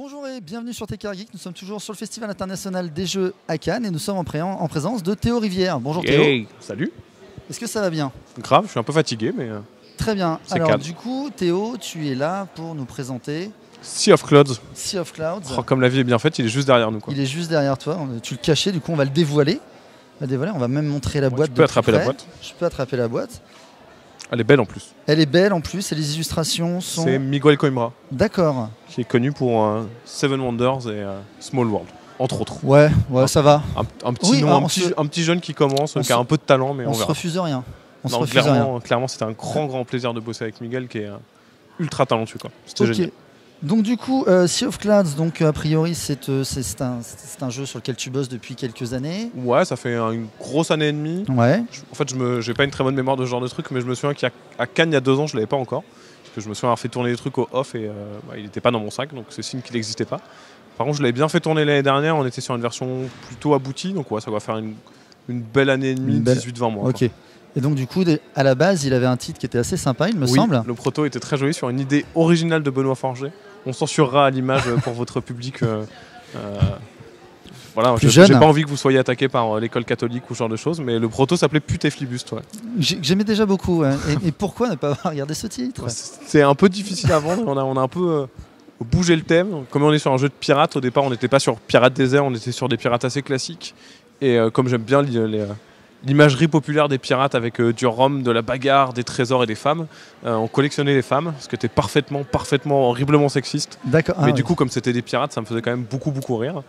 Bonjour et bienvenue sur TKR Geek. Nous sommes toujours sur le Festival international des jeux à Cannes et nous sommes en présence de Théo Rivière. Bonjour Théo. Salut. Est-ce que ça va bien? Grave, je suis un peu fatigué, mais très bien. c'est Alors calme. du coup, Théo, tu es là pour nous présenter Sea of Clouds. Sea of Clouds. Oh, comme la vie est bien faite, il est juste derrière nous, quoi. Il est juste derrière toi. Tu le cachais, du coup on va le dévoiler. On va même montrer la boîte. Tu peux attraper la près. boîte. Je peux attraper la boîte. Elle est belle en plus. Elle est belle en plus et les illustrations sont... C'est Miguel Coimbra, D'accord. qui est connu pour Seven Wonders et Small World, entre autres. Ouais, ça va. Un petit Oui, nom, on un petit jeune qui commence, qui a un peu de talent, mais on se verra. refuse rien. Non, clairement, c'était un grand plaisir de bosser avec Miguel, qui est ultra talentueux, quoi. C'était Ok. génial. Donc du coup, Sea of Clouds, donc a priori c'est un jeu sur lequel tu bosses depuis quelques années. Ouais, ça fait une grosse année et demie. Ouais. En fait, j'ai pas une très bonne mémoire de ce genre de truc, mais je me souviens qu'à Cannes, il y a 2 ans, je l'avais pas encore. Parce que je me souviens avoir fait tourner des trucs au off et il n'était pas dans mon sac, donc c'est signe qu'il n'existait pas. Par contre, je l'avais bien fait tourner l'année dernière, on était sur une version plutôt aboutie, donc ouais, ça va faire une belle année et demie, 18-20 mois. Ok. Quoi. Et donc du coup, à la base, il avait un titre qui était assez sympa, il me semble. Le proto était très joli sur une idée originale de Benoît Forger. On censurera à l'image pour votre public. Voilà, j'ai pas envie que vous soyez attaqué par l'école catholique ou ce genre de choses, mais le proto s'appelait Pute et Flibuste. Ouais. J'aimais déjà beaucoup. Ouais. Et pourquoi ne pas avoir regardé ce titre? C'est un peu difficile à vendre. On a un peu bougé le thème. Comme on est sur un jeu de pirates, au départ, on n'était pas sur Pirates des airs, on était sur des pirates assez classiques. Et comme j'aime bien l'imagerie populaire des pirates avec du rhum, de la bagarre, des trésors et des femmes, on collectionnait les femmes, ce qui était parfaitement, horriblement sexiste. D'accord. Mais du coup, comme c'était des pirates, ça me faisait quand même beaucoup rire.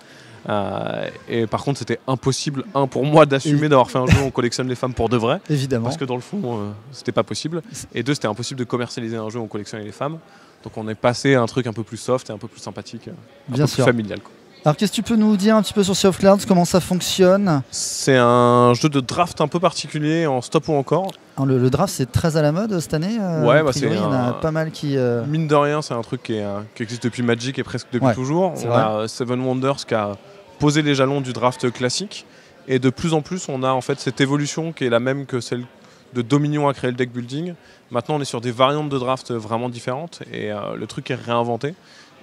Et par contre, c'était impossible, pour moi, d'assumer d'avoir fait un jeu où on collectionne les femmes pour de vrai. Évidemment. Parce que dans le fond, c'était pas possible. Et 2, c'était impossible de commercialiser un jeu où on collectionnait les femmes. Donc on est passé à un truc un peu plus soft et un peu plus sympathique, Bien sûr. Plus familial, quoi. Alors qu'est-ce que tu peux nous dire un petit peu sur Sea of Clouds, comment ça fonctionne? C'est un jeu de draft un peu particulier en stop ou encore. Le draft c'est très à la mode cette année. Ouais, il y en a pas mal qui... Mine de rien, c'est un truc qui existe depuis Magic et presque depuis toujours. On a Seven Wonders qui a posé les jalons du draft classique. Et de plus en plus, on a en fait cette évolution qui est la même que celle de Dominion à créer le deck building. Maintenant, on est sur des variantes de draft vraiment différentes et le truc est réinventé.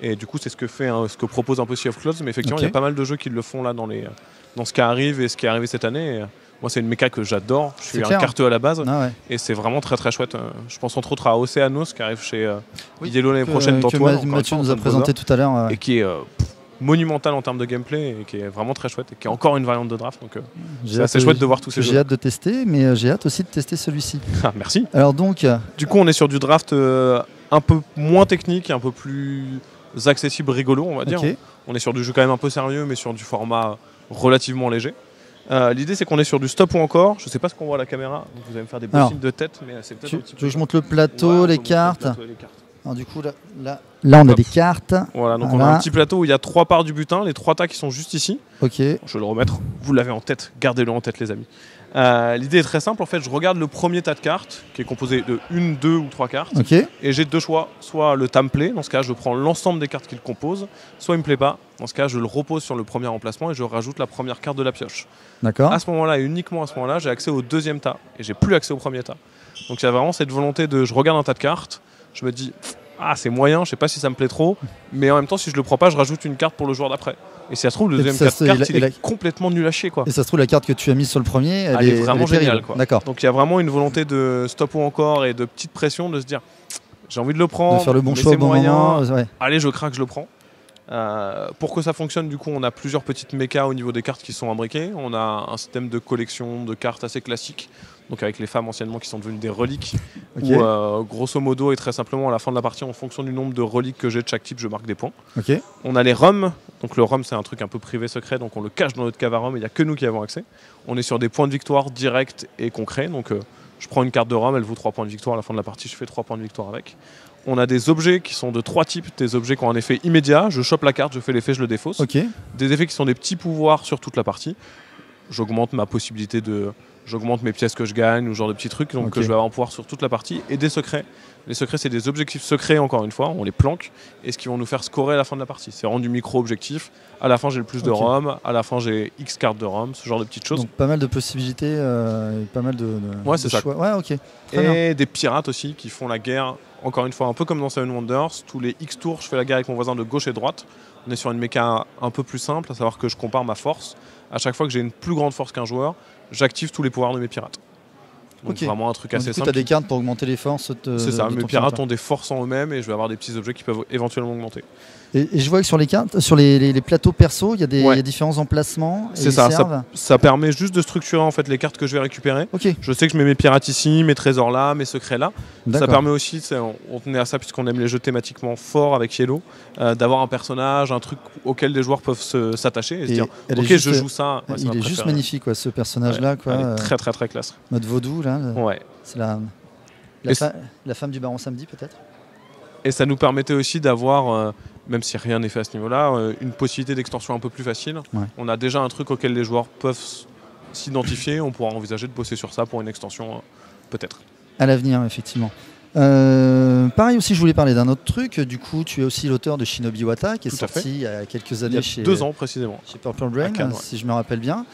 Et du coup, c'est ce que propose un peu Sea of Clouds. Mais effectivement, il y a pas mal de jeux qui le font là dans ce qui arrive et ce qui est arrivé cette année. Et moi, c'est une méca que j'adore. Je suis un carteux à la base. Et c'est vraiment très chouette. Je pense entre autres à Océanos qui arrive chez Yellow l'année prochaine dans toi. Mathieu nous a présenté tout à l'heure. Et qui est monumental en termes de gameplay et qui est vraiment très chouette. Et qui est encore une variante de draft. Donc c'est assez chouette de voir tous ces jeux. J'ai hâte de tester, mais j'ai hâte aussi de tester celui-ci. Ah, merci. Alors donc... Du coup, on est sur du draft un peu moins technique, un peu plus... accessible, rigolo, on va dire. On est sur du jeu quand même un peu sérieux, mais sur du format relativement léger. L'idée, c'est qu'on est sur du stop ou encore. Je sais pas ce qu'on voit à la caméra, donc vous allez me faire des beaux signes de tête, mais c'est peut-être un petit peu... Tu veux que je monte le plateau, les cartes. Alors, du coup, là on a des cartes. Voilà, donc on a un petit plateau où il y a 3 parts du butin, les 3 tas qui sont juste ici. Ok. Je vais le remettre. Vous l'avez en tête, gardez-le en tête, les amis. L'idée est très simple, en fait, je regarde le premier tas de cartes qui est composé de 1, 2 ou 3 cartes. Et j'ai 2 choix, soit le tas me plaît, dans ce cas je prends l'ensemble des cartes qu'il compose, soit il me plaît pas, dans ce cas je le repose sur le premier emplacement et je rajoute la première carte de la pioche. D'accord. À ce moment-là et uniquement à ce moment-là, j'ai accès au deuxième tas et j'ai plus accès au premier tas. Donc il y a vraiment cette volonté je regarde un tas de cartes, je me dis c'est moyen, je sais pas si ça me plaît trop, mais en même temps si je le prends pas, je rajoute une carte pour le joueur d'après. Et si ça se trouve, le deuxième carte, il est complètement nul à chier, quoi. Et ça se trouve, la carte que tu as mise sur le premier, elle est vraiment géniale, quoi. D'accord. Donc il y a vraiment une volonté de stop ou encore et de petite pression de se dire j'ai envie de le prendre, de faire le bon choix au bon moment. Allez, je craque, je le prends. Pour que ça fonctionne, du coup, on a plusieurs petites mécas au niveau des cartes qui sont imbriquées. On a un système de collection de cartes assez classique, donc avec les femmes anciennement qui sont devenues des reliques. Où, grosso modo et très simplement, à la fin de la partie, en fonction du nombre de reliques que j'ai de chaque type, je marque des points. On a les rums. Donc le rhum, c'est un truc un peu privé secret, donc on le cache dans notre cave à rhum et il n'y a que nous qui avons accès. On est sur des points de victoire directs et concrets, donc je prends une carte de rhum, elle vaut 3 points de victoire, à la fin de la partie je fais 3 points de victoire avec. On a des objets qui sont de 3 types, des objets qui ont un effet immédiat, je chope la carte, je fais l'effet, je le défausse. Des effets qui sont des petits pouvoirs sur toute la partie. J'augmente ma possibilité de j'augmente mes pièces que je gagne ou ce genre de petits trucs, donc que je vais avoir en pouvoir sur toute la partie. Et des secrets. Les secrets, c'est des objectifs secrets, encore une fois, on les planque, et ce qui vont nous faire scorer à la fin de la partie. C'est vraiment du micro-objectif. À la fin, j'ai le plus de ROM, à la fin, j'ai X cartes de ROM, ce genre de petites choses. Donc pas mal de possibilités, pas mal de ouais, c'est ça. choix. Ouais, ok. Très bien. Des pirates aussi qui font la guerre, encore une fois, un peu comme dans Seven Wonders. Tous les X tours, je fais la guerre avec mon voisin de gauche et droite. On est sur une méca un peu plus simple, à savoir que je compare ma force. À chaque fois que j'ai une plus grande force qu'un joueur, j'active tous les pouvoirs de mes pirates. Donc vraiment un truc assez simple. Tu as des cartes pour augmenter les forces. C'est ça, mes pirates ont des forces en eux-mêmes et je vais avoir des petits objets qui peuvent éventuellement augmenter. Et je vois que sur les cartes, sur les plateaux perso, il y a différents emplacements. C'est ça permet juste de structurer en fait les cartes que je vais récupérer. Je sais que je mets mes pirates ici, mes trésors là, mes secrets là. Ça permet aussi, on tenait à ça puisqu'on aime les jeux thématiquement forts avec Yellow, d'avoir un personnage, un truc auquel les joueurs peuvent s'attacher et se dire ok, je joue ça. Ouais, il est juste magnifique quoi, ce personnage là. Elle est très très très classe. Mode vaudou là. Ouais. C'est la femme du Baron Samedi peut-être. Et ça nous permettait aussi d'avoir, même si rien n'est fait à ce niveau-là, une possibilité d'extension un peu plus facile. On a déjà un truc auquel les joueurs peuvent s'identifier, on pourra envisager de bosser sur ça pour une extension peut-être. À l'avenir, effectivement. Pareil aussi, je voulais parler d'un autre truc. Du coup, tu es aussi l'auteur de Shinobi Wata, qui est sorti il y a quelques années chez 2 ans précisément. Chez Purple Brain, si je me rappelle bien.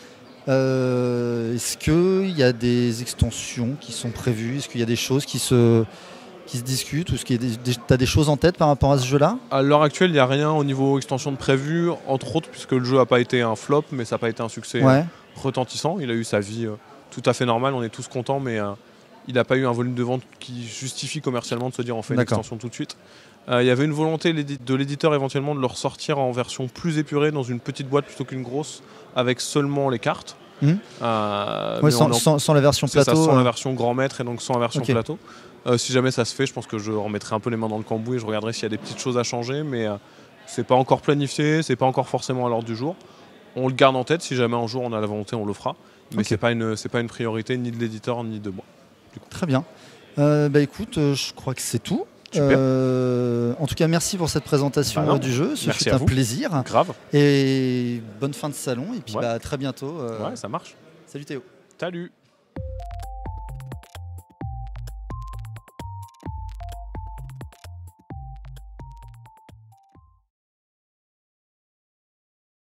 Est-ce qu'il y a des extensions qui sont prévues? Est-ce qu'il y a des choses qui se discutent? Ou est-ce que tu as des choses en tête par rapport à ce jeu-là? À l'heure actuelle, il n'y a rien au niveau extension de prévu, entre autres, puisque le jeu n'a pas été un flop, mais ça n'a pas été un succès retentissant. Il a eu sa vie tout à fait normale, on est tous contents, mais il n'a pas eu un volume de vente qui justifie commercialement de se dire on fait une extension tout de suite. Il y avait une volonté de l'éditeur éventuellement de le ressortir en version plus épurée dans une petite boîte plutôt qu'une grosse, avec seulement les cartes. Sans la version plateau. Sans la version grand maître et donc sans la version plateau. Si jamais ça se fait, je pense que je remettrai un peu les mains dans le cambouis et je regarderai s'il y a des petites choses à changer, mais c'est pas encore planifié, c'est pas encore forcément à l'ordre du jour. On le garde en tête, si jamais un jour on a la volonté, on le fera, mais c'est pas une priorité ni de l'éditeur ni de moi. Très bien. Écoute, je crois que c'est tout. En tout cas, merci pour cette présentation du jeu. Ce fut un plaisir. Grave. Et bonne fin de salon. Et puis à très bientôt. Ouais, ça marche. Salut Théo. Salut.